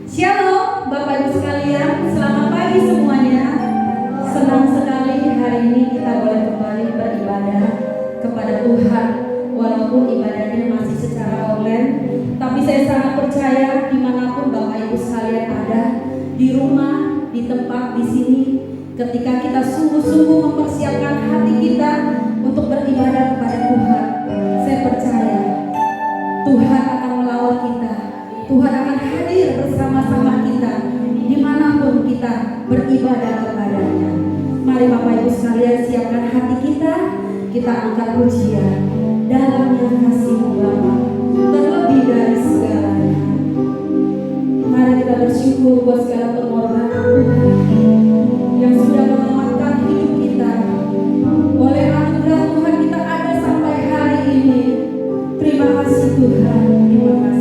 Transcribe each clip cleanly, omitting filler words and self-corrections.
Shalom Bapak Ibu sekalian, selamat pagi semuanya. Senang sekali hari ini kita boleh kembali beribadah kepada Tuhan. Walaupun ibadahnya masih secara online, tapi saya sangat percaya dimanapun Bapak Ibu sekalian ada, di rumah, di tempat, di sini, ketika kita sungguh-sungguh mempersiapkan hati kita untuk beribadah kepada Tuhan, saya percaya Tuhan akan melawat kita. Tuhan akan hadir bersama-sama kita dimanapun kita beribadah kepadanya. Mari Bapak Ibu sekalian siapkan hati kita, kita angkat pujian. Dalamnya kasih-Mu Bapa, terlebih dari segalanya. Mari kita bersyukur buat segala pengorbanan Tuhan yang sudah menyelamatkan hidup kita. Oleh anugerah Tuhan kita ada sampai hari ini. Terima kasih Tuhan, terima kasih.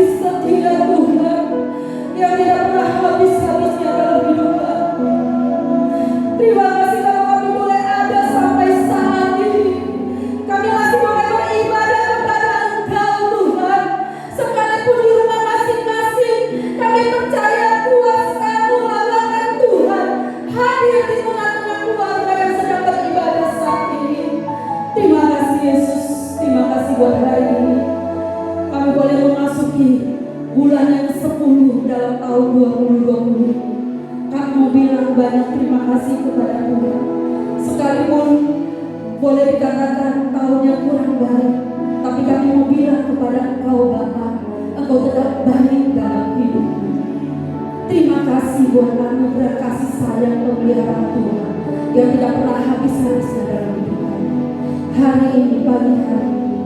kasih setia Tuhan yang tidak pernah habis-habisnya dalam hidup kami. Terima kasih kalau kami boleh ada sampai saat ini. Kami masih boleh beribadah kepada Engkau Tuhan. Sekalipun di rumah masing-masing, kami percaya kuasa-Mu akan Tuhan hadir di tengah-tengah keluarga yang sedang beribadah saat ini. Terima kasih Yesus, terima kasih buat hari ini. Kami boleh memasuki bulan yang 10 dalam tahun 2020. Kami mau bilang banyak terima kasih kepada Tuhan. Sekalipun boleh dikatakan tahunnya kurang baik, tapi kami mau bilang kepada Engkau Bapa, Engkau tetap baik dalam hidup. Terima kasih buat anugerah kasih sayang pemeliharaan Tuhan yang tidak pernah habis-habisnya dalam hidup kami. Hari ini, pagi hari ini,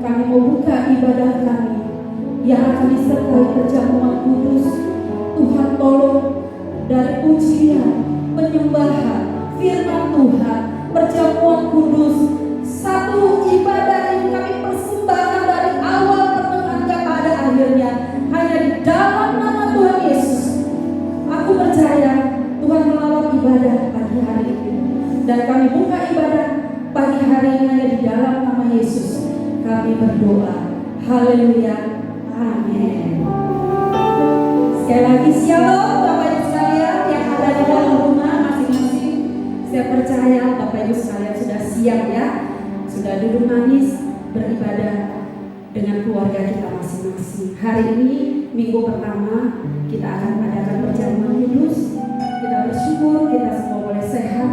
kami mau buka ibadah kami yang akan disertai perjamuan kudus. Tuhan tolong dari pujian, penyembahan, firman Tuhan, perjamuan kudus, satu ibadah yang kami persembahkan dari awal pertengahan kepada akhirnya hanya di dalam nama Tuhan Yesus. Aku percaya Tuhan melawat ibadah pagi hari ini, dan kami buka ibadah pagi hari ini hanya di dalam nama Yesus. Kami berdoa, haleluya, amin. Sekali lagi shalom Bapak Ibu sekalian yang ada di dalam rumah masing-masing. Saya percaya Bapak Ibu sekalian sudah siap ya, sudah duduk manis beribadah dengan keluarga kita masing-masing. Hari ini minggu pertama kita akan adakan perjamuan kudus. Kita bersyukur kita semua boleh sehat.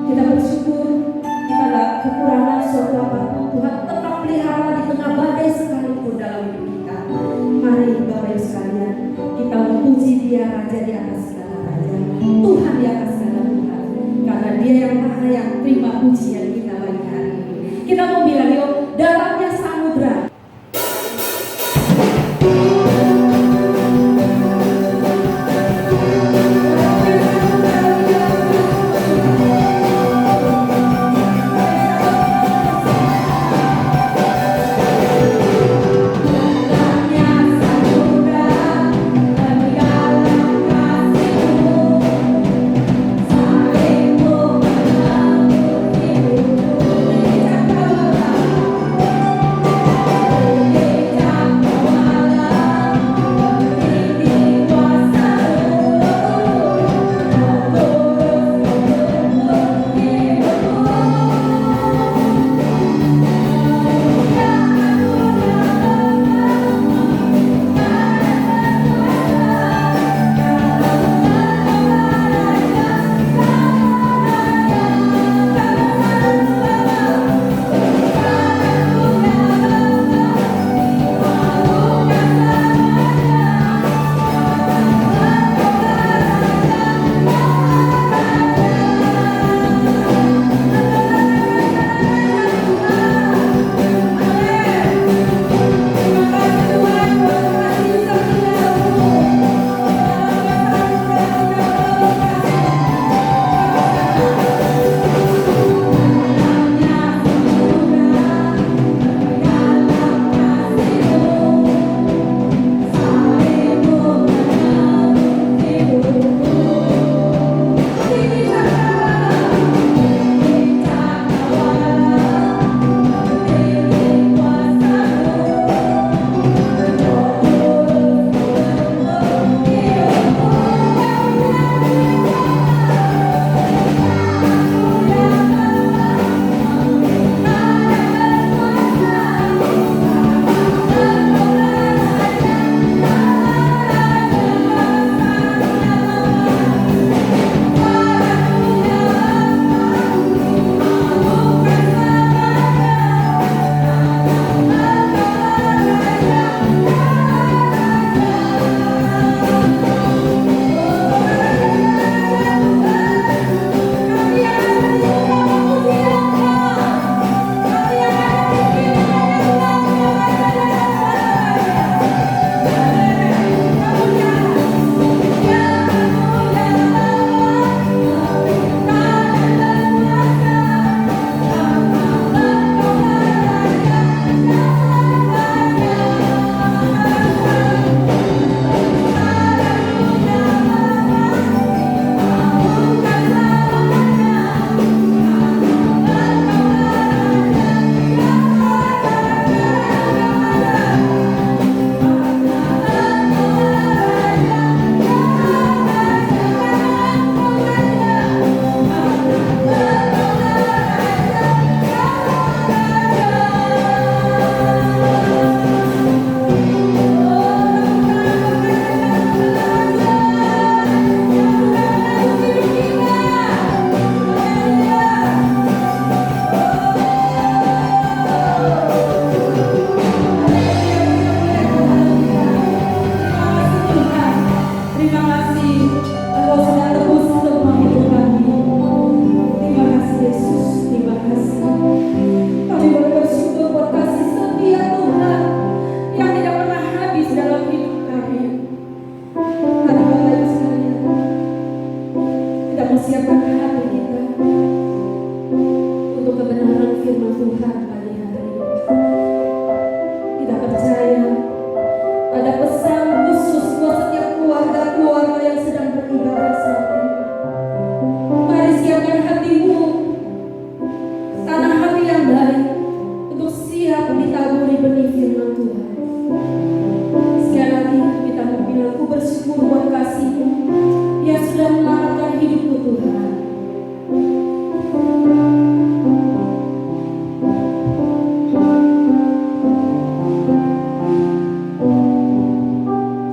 Kita bersyukur kita tidak kekurangan suatu apapun. Tuhan tetap pelihara di tengah badai sekalipun dalam hidup kita. Mari Bapak Ibu sekalian, kita memuji Dia Raja di atas segala raja, Tuhan di atas segala Tuhan, karena Dia yang layak terima pujian kita pagi hari ini. Kita mau bilang yuk, dalamnya samudra. Kasih siap ditaburi benih firman Tuhan. Sekali lagi kita mau bilang, aku bersyukur buat kasih-Mu yang sudah menyelamatkan hidupku Tuhan.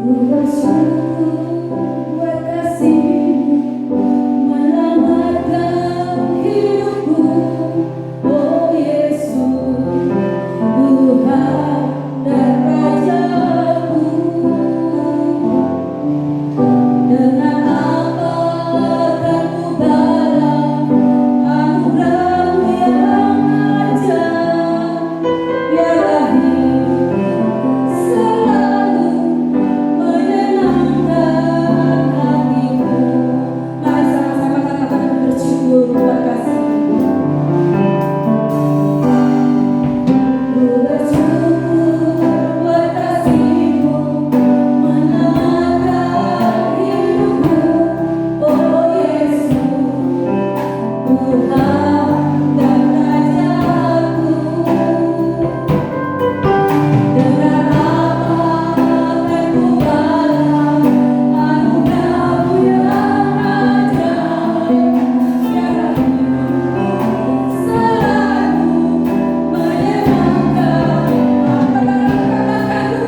Ku bersyukur buat kasih-Mu menyelamatkan hidupku, oh Yesus, Tuhan dan Rajaku. Dengan apa akan ku balas anugerah-Mu yang ajaib? Biarlah hidupku selalu menyenangkan hatimu. Mari sama-sama katakan bersyukur buat kasih-Mu. Ku bersyukur buat kasih-Mu menyelamatkan hidupku, oh Yesus, Tuhan dan Rajaku. Dengan apa akan ku balas anugerah-Mu yang ajaib? Biarlah hidupku selalu menyenangkan. Katakan ku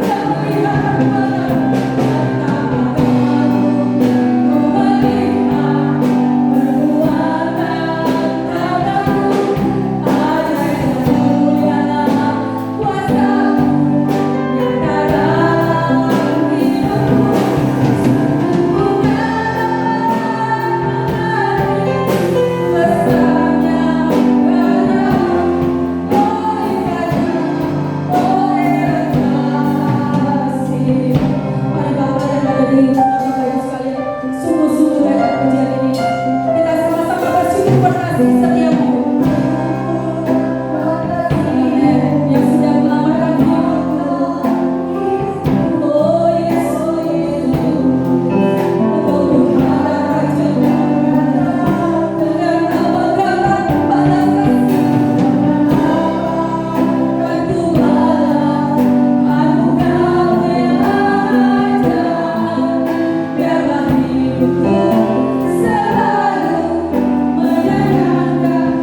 tak melihat perbuatan sungguh-sungguh banyak pujian ini. Kita sama-sama bersyukur buat kasih setiamu. Yang sudah menyelamatkan hidupku, oh Yesus, Engkau Tuhan dan Raja-Ku. Dengan apa akan ku balas akan ku balas anugerah-Mu yang ajaib? Biarlah hidupku selalu menyenangkan.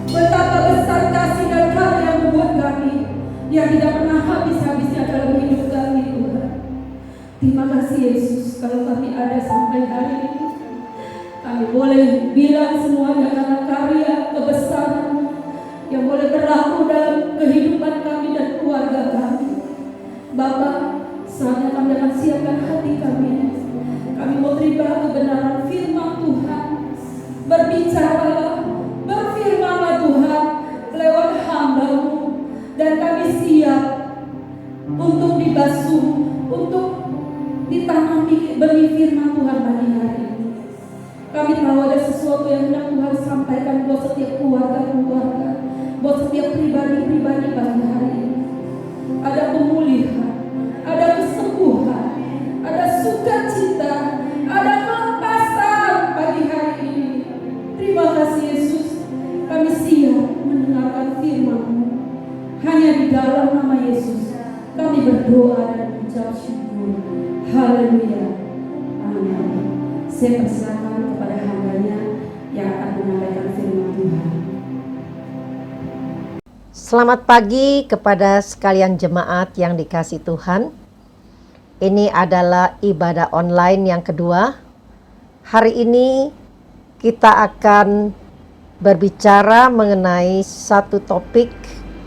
Betapa besar kasih dan karya-Mu buat kami yang tidak pernah habis-habisnya dalam hidup kami, Tuhan. Terima kasih Yesus, kalau kami ada sampai hari ini, kami boleh bilang semuanya karena karya kebesaran-Mu yang boleh berlaku dalam kehidupan kami dan keluarga kami. Bapa, saatnya kami akan siapkan hati kami. Kami mau terima kebenaran firman Tuhan. Berbicaralah, berfirmanlah Tuhan lewat hamba-Mu, dan kami siap untuk dibasuh, untuk ditanami benih firman Tuhan pagi hari ini. Kami tahu ada sesuatu yang hendak Tuhan sampaikan buat setiap keluarga, buat setiap pribadi-pribadi pagi hari ini. Ada pemulihan, ada kesembuhan, ada sukacita, ada kelepasan pagi hari Selamat pagi kepada sekalian jemaat yang dikasihi Tuhan. Ini adalah ibadah online yang kedua. Hari ini kita akan berbicara mengenai satu topik,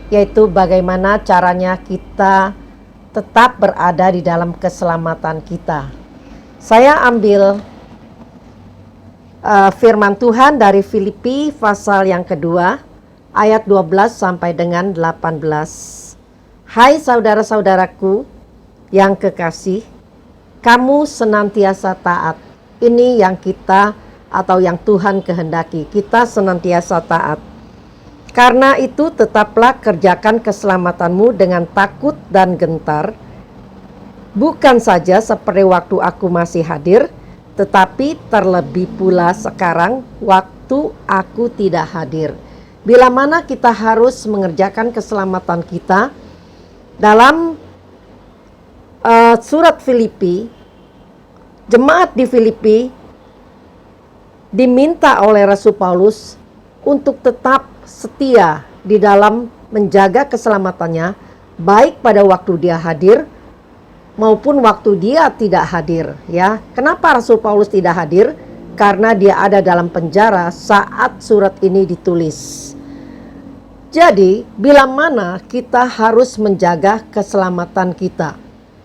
yaitu bagaimana caranya kita tetap berada di dalam keselamatan kita. Saya ambil firman Tuhan dari Filipi pasal yang kedua, ayat 12 sampai dengan 18. Hai saudara-saudaraku yang kekasih, kamu senantiasa taat. Ini yang kita atau yang Tuhan kehendaki, kita senantiasa taat. Karena itu tetaplah kerjakan keselamatanmu dengan takut dan gentar, bukan saja seperti waktu aku masih hadir, tetapi terlebih pula sekarang waktu aku tidak hadir. Bila mana kita harus mengerjakan keselamatan kita dalam surat Filipi, jemaat di Filipi diminta oleh Rasul Paulus untuk tetap setia di dalam menjaga keselamatannya, baik pada waktu dia hadir maupun waktu dia tidak hadir, ya. Kenapa Rasul Paulus tidak hadir? Karena dia ada dalam penjara saat surat ini ditulis. Jadi, bila mana kita harus menjaga keselamatan kita?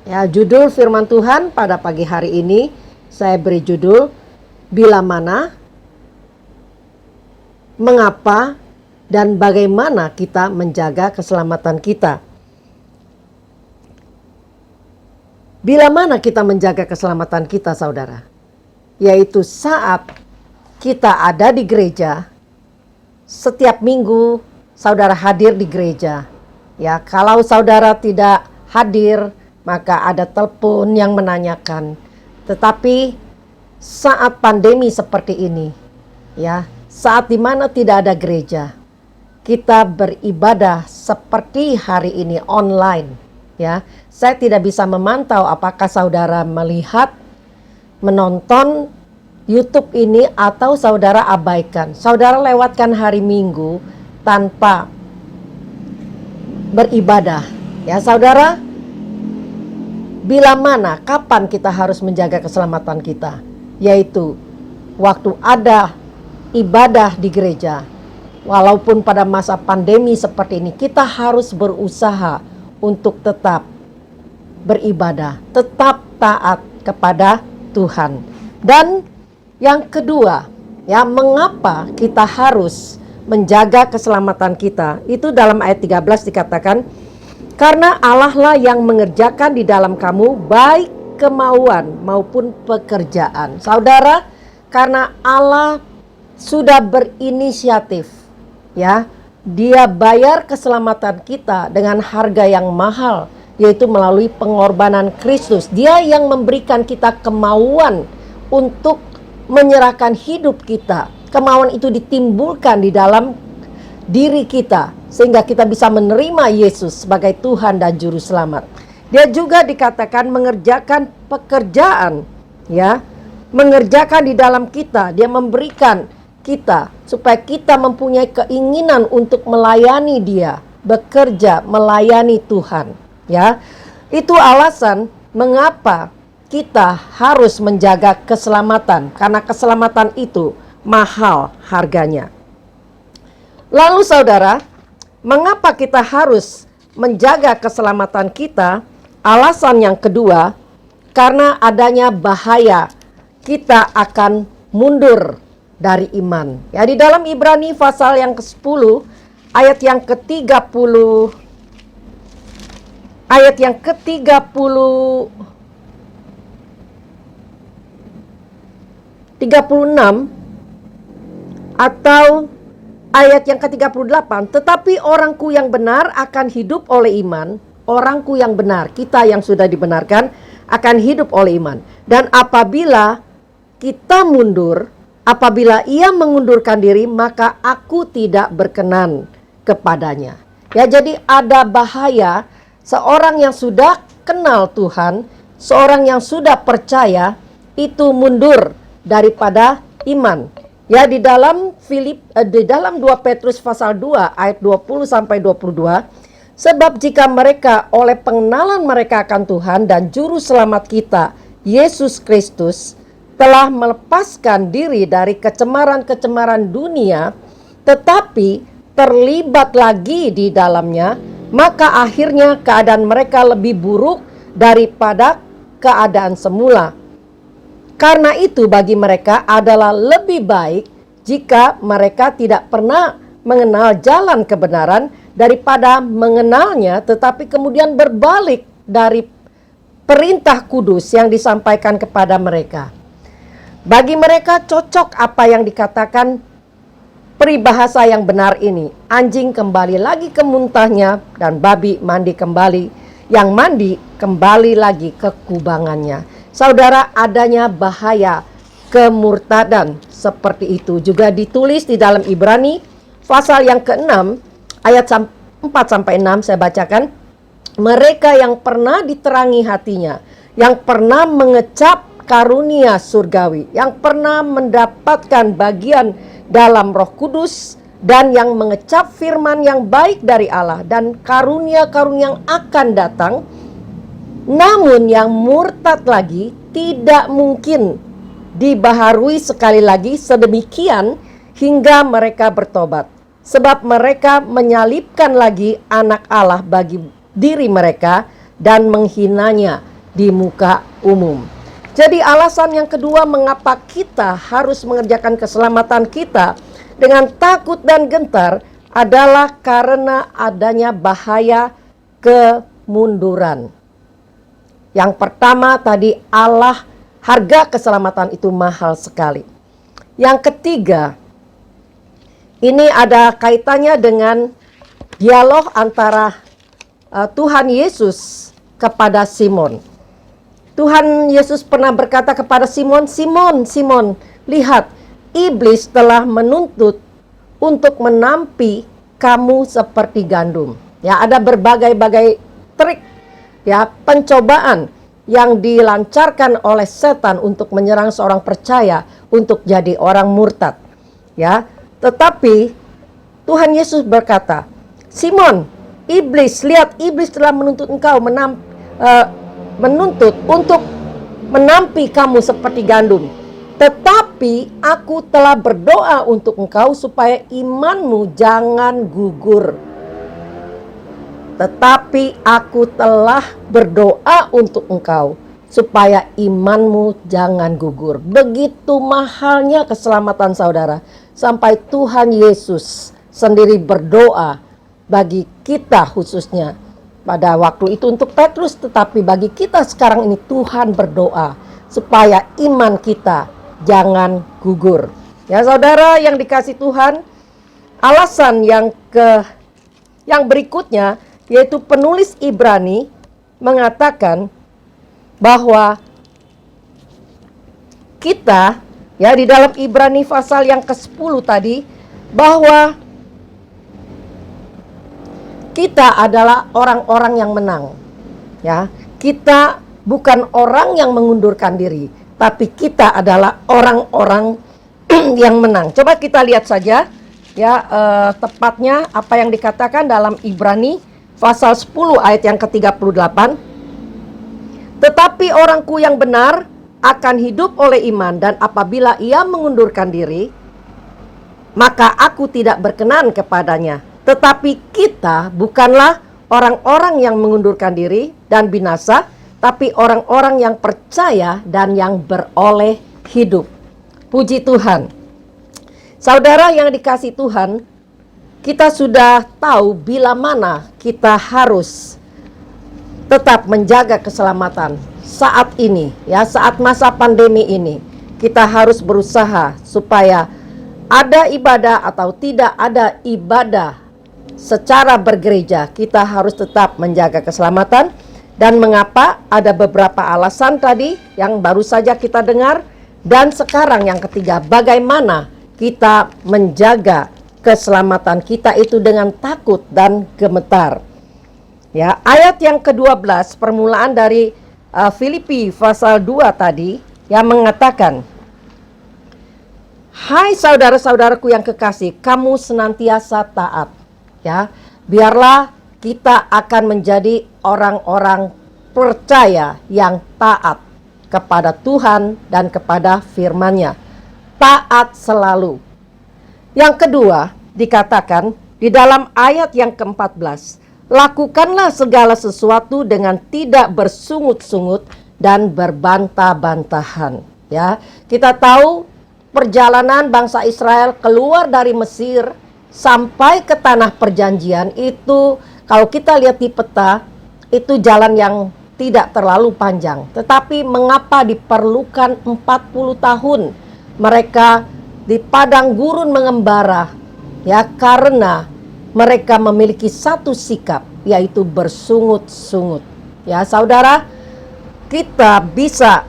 Ya, judul firman Tuhan pada pagi hari ini saya beri judul bila mana, mengapa, dan bagaimana kita menjaga keselamatan kita. Bila mana kita menjaga keselamatan kita, saudara? Yaitu saat kita ada di gereja, setiap minggu saudara hadir di gereja. Ya, kalau saudara tidak hadir, maka ada telepon yang menanyakan. Tetapi saat pandemi seperti ini, ya, saat dimana tidak ada gereja, kita beribadah seperti hari ini online. Ya, saya tidak bisa memantau apakah saudara melihat, menonton YouTube ini atau saudara abaikan. Saudara lewatkan hari Minggu tanpa beribadah. Ya, saudara, bila mana, kapan kita harus menjaga keselamatan kita? Yaitu waktu ada ibadah di gereja. Walaupun pada masa pandemi seperti ini, kita harus berusaha untuk tetap beribadah, tetap taat kepada Tuhan. Dan yang kedua, ya, mengapa kita harus menjaga keselamatan kita? Itu dalam ayat 13 dikatakan, karena Allah lah yang mengerjakan di dalam kamu baik kemauan maupun pekerjaan. Saudara, karena Allah sudah berinisiatif, ya, Dia bayar keselamatan kita dengan harga yang mahal, yaitu melalui pengorbanan Kristus. Dia yang memberikan kita kemauan untuk menyerahkan hidup kita. Kemauan itu ditimbulkan di dalam diri kita, sehingga kita bisa menerima Yesus sebagai Tuhan dan Juru Selamat. Dia juga dikatakan mengerjakan pekerjaan, ya, mengerjakan di dalam kita. Dia memberikan kita supaya kita mempunyai keinginan untuk melayani Dia, bekerja melayani Tuhan, ya. Itu alasan mengapa kita harus menjaga keselamatan, karena keselamatan itu mahal harganya. Lalu saudara, mengapa kita harus menjaga keselamatan kita? Alasan yang kedua, karena adanya bahaya kita akan mundur dari iman. Ya, di dalam Ibrani pasal yang ke-10 ayat yang ke-30, ayat yang ke-30 36 atau ayat yang ke-38, tetapi orangku yang benar akan hidup oleh iman. Orangku yang benar, kita yang sudah dibenarkan, akan hidup oleh iman. Dan apabila kita mundur, apabila ia mengundurkan diri, maka aku tidak berkenan kepadanya. Ya, jadi ada bahaya seorang yang sudah kenal Tuhan, seorang yang sudah percaya, itu mundur daripada iman. Ya, di dalam 2 Petrus pasal 2 ayat 20 sampai 22, sebab jika mereka oleh pengenalan mereka akan Tuhan dan juru selamat kita Yesus Kristus telah melepaskan diri dari kecemaran-kecemaran dunia, tetapi terlibat lagi di dalamnya, maka akhirnya keadaan mereka lebih buruk daripada keadaan semula. Karena itu bagi mereka adalah lebih baik jika mereka tidak pernah mengenal jalan kebenaran daripada mengenalnya tetapi kemudian berbalik dari perintah kudus yang disampaikan kepada mereka. Bagi mereka cocok apa yang dikatakan peribahasa yang benar ini. Anjing kembali lagi ke muntahnya dan babi mandi kembali, yang mandi kembali lagi ke kubangannya. Saudara, adanya bahaya kemurtadan seperti itu juga ditulis di dalam Ibrani pasal yang ke-6 ayat 4 sampai 6 saya bacakan. Mereka yang pernah diterangi hatinya, yang pernah mengecap karunia surgawi, yang pernah mendapatkan bagian dalam Roh Kudus, dan yang mengecap firman yang baik dari Allah dan karunia-karunia yang akan datang. Namun yang murtad lagi tidak mungkin dibaharui sekali lagi sedemikian hingga mereka bertobat. Sebab mereka menyalibkan lagi anak Allah bagi diri mereka dan menghinanya di muka umum. Jadi alasan yang kedua mengapa kita harus mengerjakan keselamatan kita dengan takut dan gentar adalah karena adanya bahaya kemunduran. Yang pertama tadi, harga keselamatan itu mahal sekali. Yang ketiga, ini ada kaitannya dengan dialog antara Tuhan Yesus kepada Simon. Tuhan Yesus pernah berkata kepada Simon, Simon, Simon, lihat, iblis telah menuntut untuk menampi kamu seperti gandum. Ya, ada berbagai-bagai trik, ya, pencobaan yang dilancarkan oleh setan untuk menyerang seorang percaya untuk jadi orang murtad. Ya, tetapi Tuhan Yesus berkata, Simon, lihat, iblis telah menuntut engkau menuntut untuk menampi kamu seperti gandum. Tetapi aku telah berdoa untuk engkau supaya imanmu jangan gugur. Tetapi aku telah berdoa untuk engkau supaya imanmu jangan gugur. Begitu mahalnya keselamatan saudara, sampai Tuhan Yesus sendiri berdoa bagi kita khususnya. Pada waktu itu untuk Petrus, tetapi bagi kita sekarang ini Tuhan berdoa supaya iman kita jangan gugur. Ya saudara yang dikasih Tuhan, alasan yang berikutnya yaitu penulis Ibrani mengatakan bahwa kita, ya, di dalam Ibrani pasal yang ke-10 tadi, bahwa kita adalah orang-orang yang menang. Ya, kita bukan orang yang mengundurkan diri, tapi kita adalah orang-orang yang menang. Coba kita lihat saja, ya, tepatnya apa yang dikatakan dalam Ibrani pasal 10 ayat yang ke-38. Tetapi orangku yang benar akan hidup oleh iman, dan apabila ia mengundurkan diri, maka aku tidak berkenan kepadanya. Tetapi kita bukanlah orang-orang yang mengundurkan diri dan binasa, tapi orang-orang yang percaya dan yang beroleh hidup. Puji Tuhan. Saudara yang dikasih Tuhan, kita sudah tahu bila mana kita harus tetap menjaga keselamatan saat ini, ya, saat masa pandemi ini. Kita harus berusaha supaya ada ibadah atau tidak ada ibadah secara bergereja, kita harus tetap menjaga keselamatan. Dan mengapa? Ada beberapa alasan tadi yang baru saja kita dengar. Dan sekarang yang ketiga, bagaimana kita menjaga keselamatan kita itu dengan takut dan gemetar. Ya, ayat yang ke-12 permulaan dari Filipi pasal 2 tadi yang mengatakan, Hai saudara-saudaraku yang kekasih, kamu senantiasa taat. Ya, biarlah kita akan menjadi orang-orang percaya yang taat kepada Tuhan dan kepada firman-Nya. Taat selalu. Yang kedua, dikatakan di dalam ayat yang ke-14, lakukanlah segala sesuatu dengan tidak bersungut-sungut dan berbantah-bantahan. Ya, kita tahu perjalanan bangsa Israel keluar dari Mesir sampai ke tanah perjanjian itu, kalau kita lihat di peta, itu jalan yang tidak terlalu panjang. Tetapi mengapa diperlukan 40 tahun mereka di padang gurun mengembara? Ya, karena mereka memiliki satu sikap, yaitu bersungut-sungut. Ya, saudara, kita bisa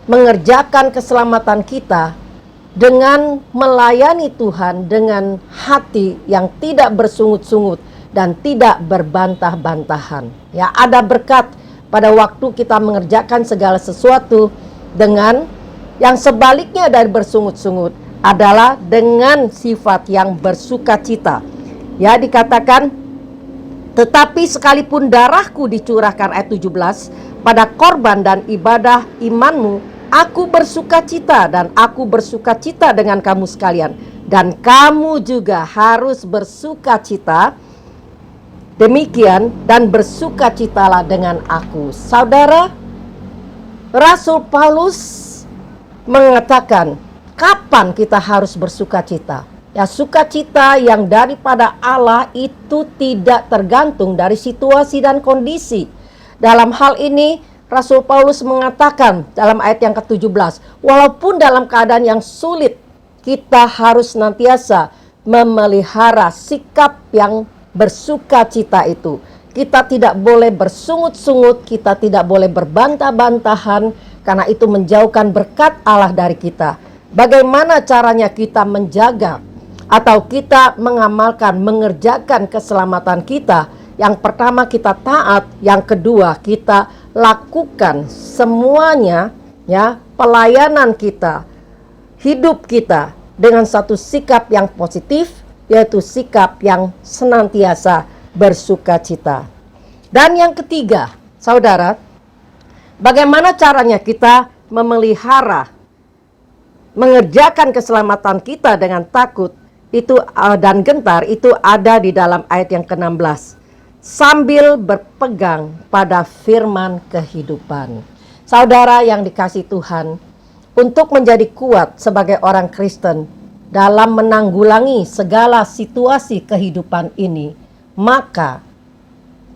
mengerjakan keselamatan kita dengan melayani Tuhan dengan hati yang tidak bersungut-sungut dan tidak berbantah-bantahan. Ya, ada berkat pada waktu kita mengerjakan segala sesuatu dengan yang sebaliknya dari bersungut-sungut adalah dengan sifat yang bersukacita. Ya, dikatakan, tetapi sekalipun darahku dicurahkan, ayat 17, pada korban dan ibadah imanmu, aku bersukacita dan aku bersukacita dengan kamu sekalian. Dan kamu juga harus bersukacita demikian dan bersukacitalah dengan aku. Saudara, Rasul Paulus mengatakan, kapan kita harus bersukacita? Ya, sukacita yang daripada Allah itu tidak tergantung dari situasi dan kondisi. Dalam hal ini, Rasul Paulus mengatakan dalam ayat yang ke-17, walaupun dalam keadaan yang sulit, kita harus senantiasa memelihara sikap yang bersukacita itu. Kita tidak boleh bersungut-sungut, kita tidak boleh berbantah-bantahan, karena itu menjauhkan berkat Allah dari kita. Bagaimana caranya kita menjaga atau kita mengamalkan, mengerjakan keselamatan kita? Yang pertama, kita taat. Yang kedua, kita lakukan semuanya, ya, pelayanan kita, hidup kita dengan satu sikap yang positif, yaitu sikap yang senantiasa bersukacita. Dan yang ketiga, saudara, bagaimana caranya kita memelihara, mengerjakan keselamatan kita dengan takut itu dan gentar, itu ada di dalam ayat yang ke-16. Sambil berpegang pada firman kehidupan. Saudara yang dikasihi Tuhan, untuk menjadi kuat sebagai orang Kristen dalam menanggulangi segala situasi kehidupan ini, maka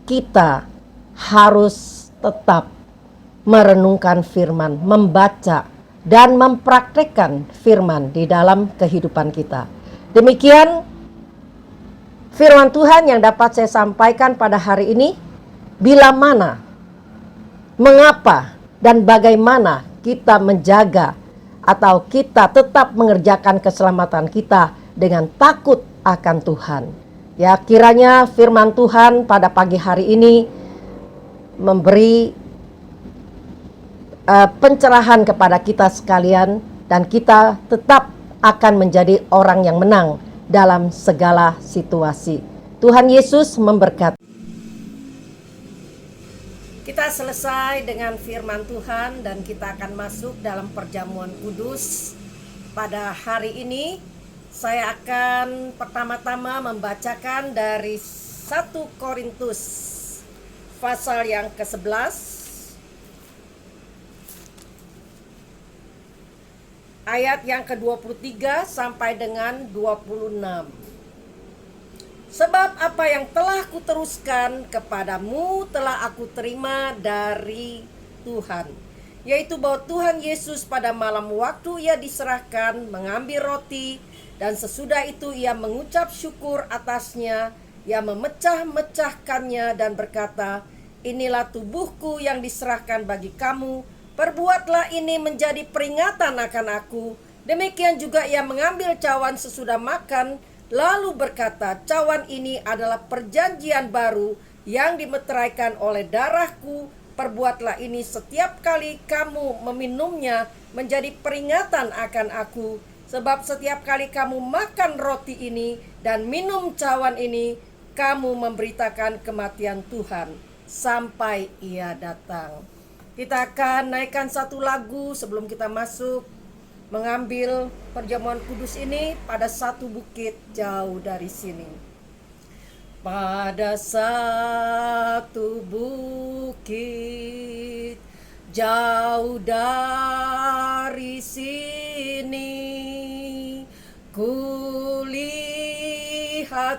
kita harus tetap merenungkan firman, membaca dan mempraktekkan firman di dalam kehidupan kita. Demikian firman Tuhan yang dapat saya sampaikan pada hari ini. Bila mana, mengapa, dan bagaimana kita menjaga atau kita tetap mengerjakan keselamatan kita dengan takut akan Tuhan. Ya, kiranya firman Tuhan pada pagi hari ini memberi pencerahan kepada kita sekalian, dan kita tetap akan menjadi orang yang menang dalam segala situasi. Tuhan Yesus memberkati. Kita selesai dengan firman Tuhan dan kita akan masuk dalam perjamuan kudus. Pada hari ini saya akan pertama-tama membacakan dari 1 Korintus pasal yang ke-11 ayat yang ke-23 sampai dengan 26. Sebab apa yang telah kuteruskan kepadamu telah aku terima dari Tuhan, yaitu bahwa Tuhan Yesus pada malam waktu ia diserahkan mengambil roti, dan sesudah itu ia mengucap syukur atasnya, ia memecah-mecahkannya dan berkata, inilah tubuhku yang diserahkan bagi kamu, perbuatlah ini menjadi peringatan akan aku. Demikian juga ia mengambil cawan sesudah makan, lalu berkata, cawan ini adalah perjanjian baru yang dimeteraikan oleh darahku. Perbuatlah ini setiap kali kamu meminumnya menjadi peringatan akan aku. Sebab setiap kali kamu makan roti ini dan minum cawan ini, kamu memberitakan kematian Tuhan sampai Ia datang. Kita akan naikkan satu lagu sebelum kita masuk mengambil perjamuan kudus ini pada satu bukit jauh dari sini. Pada satu bukit jauh dari sini, kulihat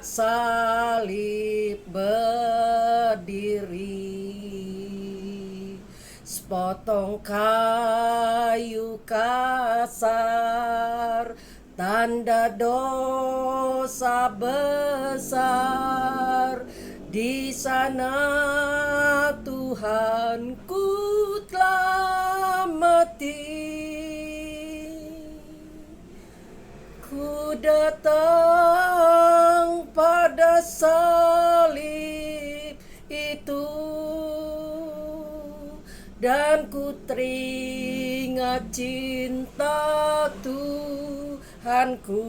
salib berdiri, sepotong kayu kasar, tanda dosa besar. Di sana Tuhanku telah mati. Ku datang pada salib itu, dan ku teringat cinta Tuhanku,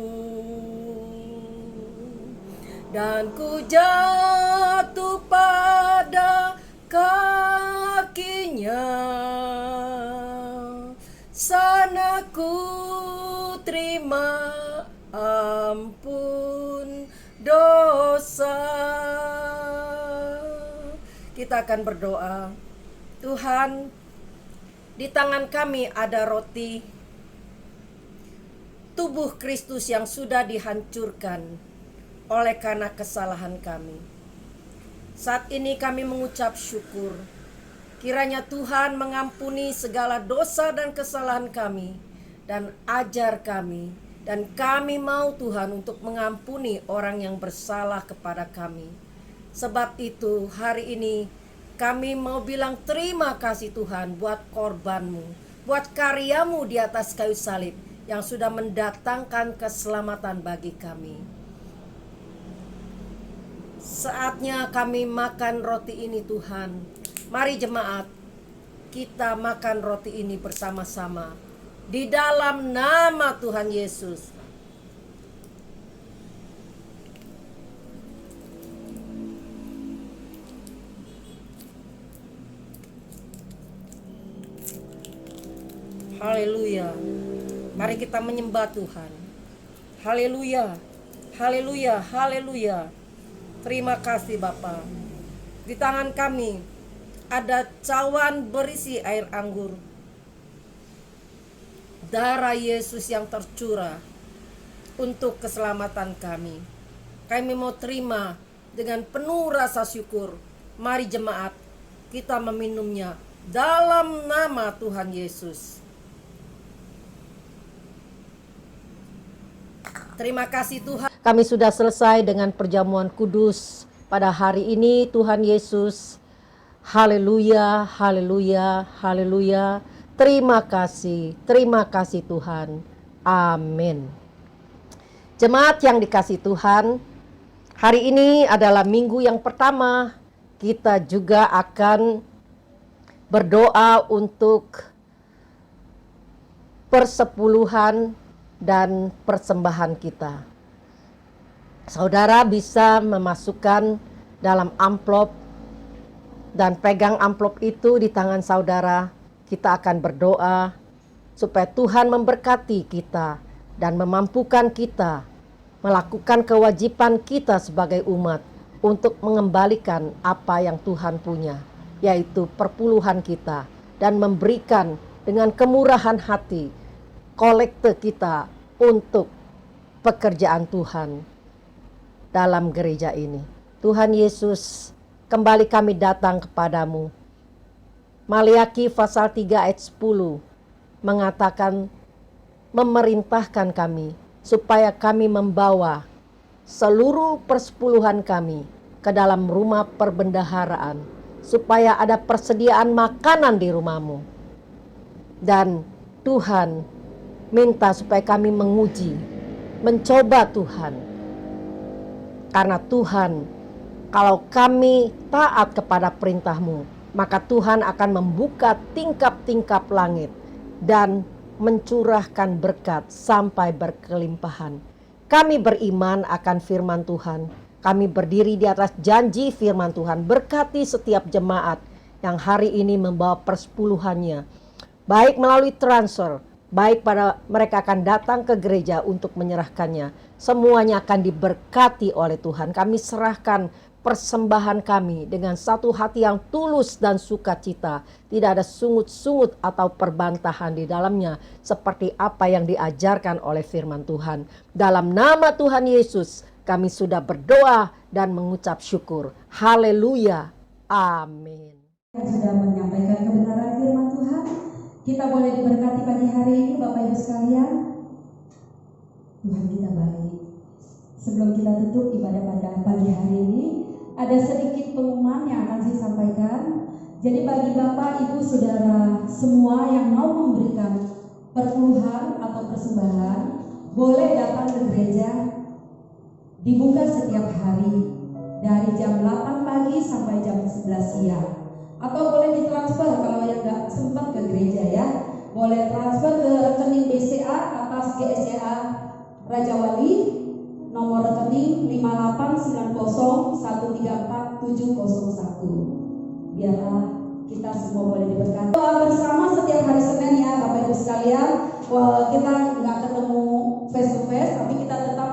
dan ku jatuh pada kakinya. Sana ku terima ampun dosa. Kita akan berdoa. Tuhan, di tangan kami ada roti tubuh Kristus yang sudah dihancurkan oleh karena kesalahan kami. Saat ini kami mengucap syukur. Kiranya Tuhan mengampuni segala dosa dan kesalahan kami dan ajar kami. Dan kami mau Tuhan untuk mengampuni orang yang bersalah kepada kami. Sebab itu hari ini kami mau bilang terima kasih Tuhan buat korban-Mu, buat karya-Mu di atas kayu salib yang sudah mendatangkan keselamatan bagi kami. Saatnya kami makan roti ini Tuhan. Mari jemaat, kita makan roti ini bersama-sama di dalam nama Tuhan Yesus. Haleluya. Mari kita menyembah Tuhan. Haleluya. Haleluya. Haleluya. Terima kasih Bapa. Di tangan kami ada cawan berisi air anggur. Darah Yesus yang tercurah untuk keselamatan kami. Kami mau terima dengan penuh rasa syukur. Mari jemaat, kita meminumnya dalam nama Tuhan Yesus. Terima kasih Tuhan. Kami sudah selesai dengan perjamuan kudus pada hari ini Tuhan Yesus. Haleluya, haleluya, haleluya. Terima kasih Tuhan. Amin. Jemaat yang dikasihi Tuhan, hari ini adalah minggu yang pertama. Kita juga akan berdoa untuk persepuluhan dan persembahan kita. Saudara bisa memasukkan dalam amplop dan pegang amplop itu di tangan saudara. Kita akan berdoa supaya Tuhan memberkati kita dan memampukan kita melakukan kewajiban kita sebagai umat untuk mengembalikan apa yang Tuhan punya, yaitu perpuluhan kita, dan memberikan dengan kemurahan hati kolekte kita untuk pekerjaan Tuhan dalam gereja ini. Tuhan Yesus, kembali kami datang kepadamu. Maliaki pasal 3 ayat 10 mengatakan, memerintahkan kami supaya kami membawa seluruh persepuluhan kami ke dalam rumah perbendaharaan, supaya ada persediaan makanan di rumahmu. Dan Tuhan minta supaya kami menguji, mencoba Tuhan. Karena Tuhan, kalau kami taat kepada perintah-Mu, maka Tuhan akan membuka tingkap-tingkap langit dan mencurahkan berkat sampai berkelimpahan. Kami beriman akan firman Tuhan. Kami berdiri di atas janji firman Tuhan. Berkati setiap jemaat yang hari ini membawa persepuluhannya, baik melalui transfer, baik pada mereka akan datang ke gereja untuk menyerahkannya. Semuanya akan diberkati oleh Tuhan. Kami serahkan persembahan kami dengan satu hati yang tulus dan sukacita. Tidak ada sungut-sungut atau perbantahan di dalamnya, seperti apa yang diajarkan oleh firman Tuhan. Dalam nama Tuhan Yesus kami sudah berdoa dan mengucap syukur. Haleluya. Amin. Yang sudah menyampaikan kebenaran firman Tuhan, kita boleh diberkati pagi hari ini Bapak Ibu sekalian. Tuhan kita baik. Sebelum kita tutup ibadah pada pagi hari ini, ada sedikit pengumuman yang akan saya sampaikan. Jadi bagi Bapak, Ibu, Saudara semua yang mau memberikan perpuluhan atau persembahan, boleh datang ke gereja. Dibuka setiap hari dari jam 8 pagi sampai jam 11 siang. Atau boleh ditransfer kalau yang nggak sempat ke gereja ya. Boleh transfer ke rekening BCA atas GSCA Raja Wali, nomor rekening 581347001. Biarlah kita semua boleh diberkati. Doa bersama setiap hari Senin ya Bapak Ibu sekalian. Kita nggak ketemu face to face, tapi kita tetap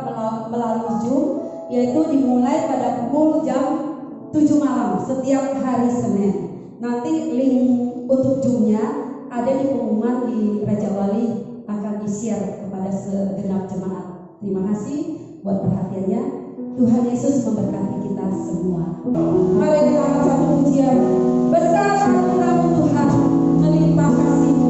melalui Zoom, yaitu dimulai pada pukul jam 7 malam setiap hari Senin. Nanti link untuk Zoom-nya ada di pengumuman di Raja Wali, akan di-share kepada segenap jemaat. Terima kasih buat perhatiannya. Tuhan Yesus memberkati kita semua. Mari kita angkat satu pujian. Besar anugerah-Mu Tuhan, melimpah kasih-Mu.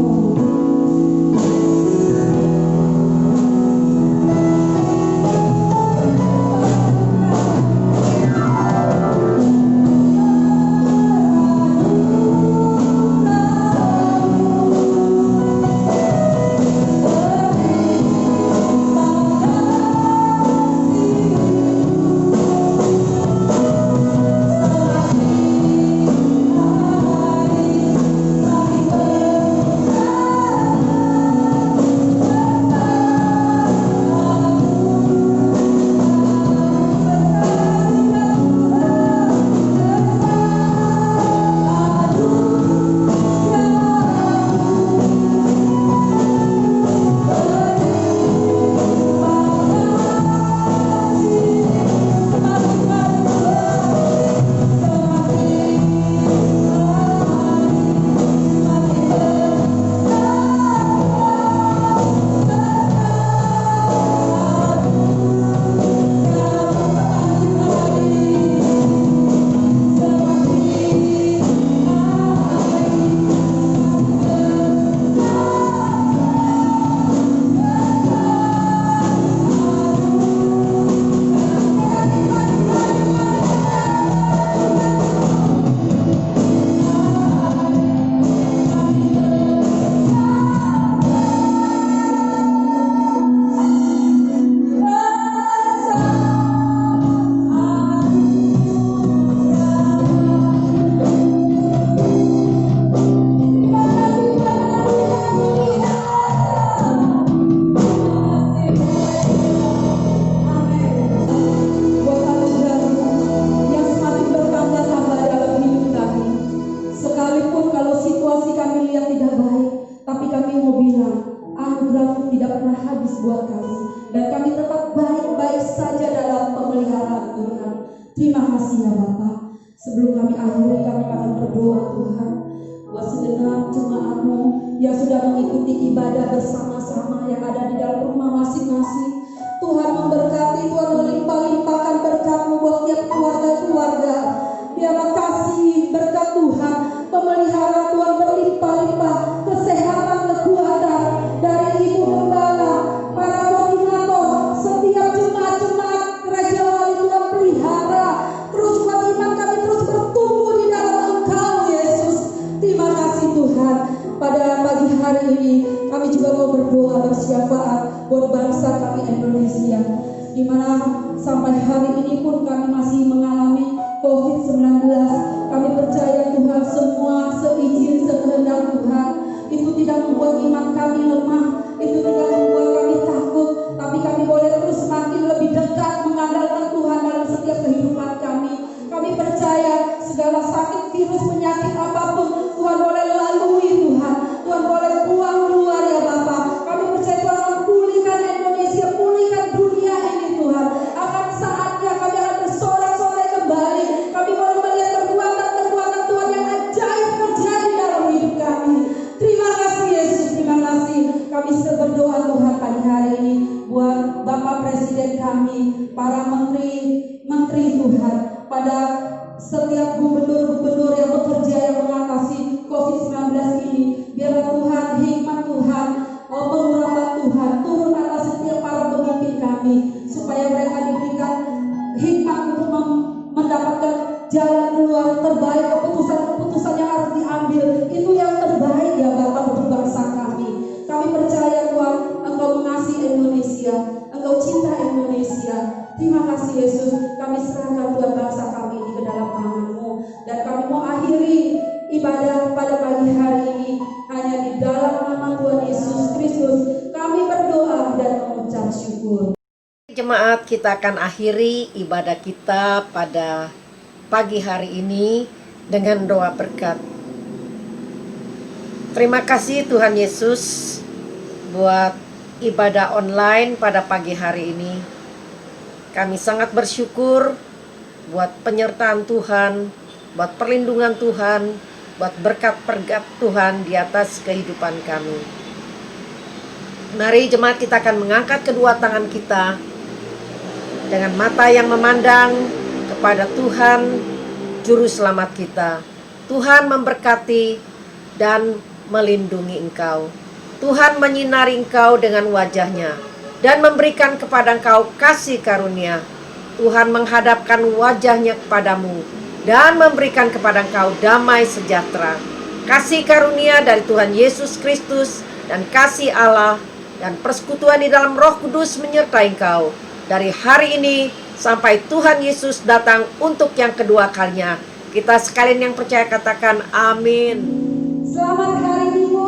Sebelum kami akhiri, kami akan berdoa Tuhan buat segenap jemaat-Mu yang sudah mengikuti ibadah bersama-sama yang ada di dalam rumah masing-masing. Tuhan memberkati, Tuhan melimpah-limpahkan berkat-Mu buat tiap keluarga-keluarga. Biarlah kasih berkat Tuhan, pemeliharaan Tuhan berlimpah-limpah, kesehatan, kekuatan dari Ibu Gembala, para koordinator, setiap jemaat-jemaat Raja Wali Tuhan pelihara. Terus buat iman kami terus bertumbuh di dalam Engkau Yesus. Terima kasih Tuhan. Pada pagi hari ini kami juga mau berdoa bersyafaat buat bangsa kami Indonesia, di mana sampai hari ini pun kami masih mengalami COVID-19. Kami percaya Tuhan semua seizin sekehendak Tuhan. itu tidak membuat iman kami lemah, itu tidak membuat kami takut, tapi kami boleh terus semakin lebih dekat mengandalkan Tuhan dalam setiap kehidupan kami. Kami percaya segala sakit, virus, penyakit apapun Tuhan boleh lalui Tuhan. Tuhan boleh buang keluar ya Bapa. Kami percaya Tuhan akan pulihkan Indonesia, pulihkan dunia ini Tuhan. Akan saatnya kami akan bersorak-sorai kembali. Kami boleh melihat kekuatan-kekuatan Tuhan yang ajaib terjadi dalam hidup kami. Terima kasih Yesus, terima kasih. Kami berdoa Tuhan pagi hari ini buat Bapak Presiden kami, para menteri Tuhan, pada setiap gubernur-gubernur yang bekerja yang mengatasi COVID-19 ini. Biarlah Tuhan, hikmat Tuhan, pengurapan Tuhan turun atas setiap para pemimpin kami, supaya mereka diberikan hikmat untuk mendapatkan jalan keluar terbaik, keputusan-keputusan yang harus diambil itu yang terbaik ya Bapak untuk bangsa kami. Kami percaya Tuhan, Engkau mengasihi Indonesia, Engkau cinta Indonesia. Terima kasih Yesus, kami serahkan Tuhan bangsa kami ini ke dalam tangan-Mu, dan kami mau akhiri ibadah pada pagi hari ini hanya di dalam nama Tuhan Yesus Kristus. Kami berdoa dan mengucap syukur. Jemaat, kita akan akhiri ibadah kita pada pagi hari ini dengan doa berkat. Terima kasih Tuhan Yesus buat ibadah online pada pagi hari ini. Kami sangat bersyukur buat penyertaan Tuhan, buat perlindungan Tuhan, buat berkat-berkat Tuhan di atas kehidupan kami. Mari jemaat, kita akan mengangkat kedua tangan kita dengan mata yang memandang kepada Tuhan, Juru Selamat kita. Tuhan memberkati dan melindungi engkau. Tuhan menyinari engkau dengan wajah-Nya dan memberikan kepada engkau kasih karunia. Tuhan menghadapkan wajah-Nya kepadamu dan memberikan kepada engkau damai sejahtera. Kasih karunia dari Tuhan Yesus Kristus dan kasih Allah dan persekutuan di dalam Roh Kudus menyertai engkau dari hari ini sampai Tuhan Yesus datang untuk yang kedua kalinya. Kita sekalian yang percaya katakan amin. Selamat hari Minggu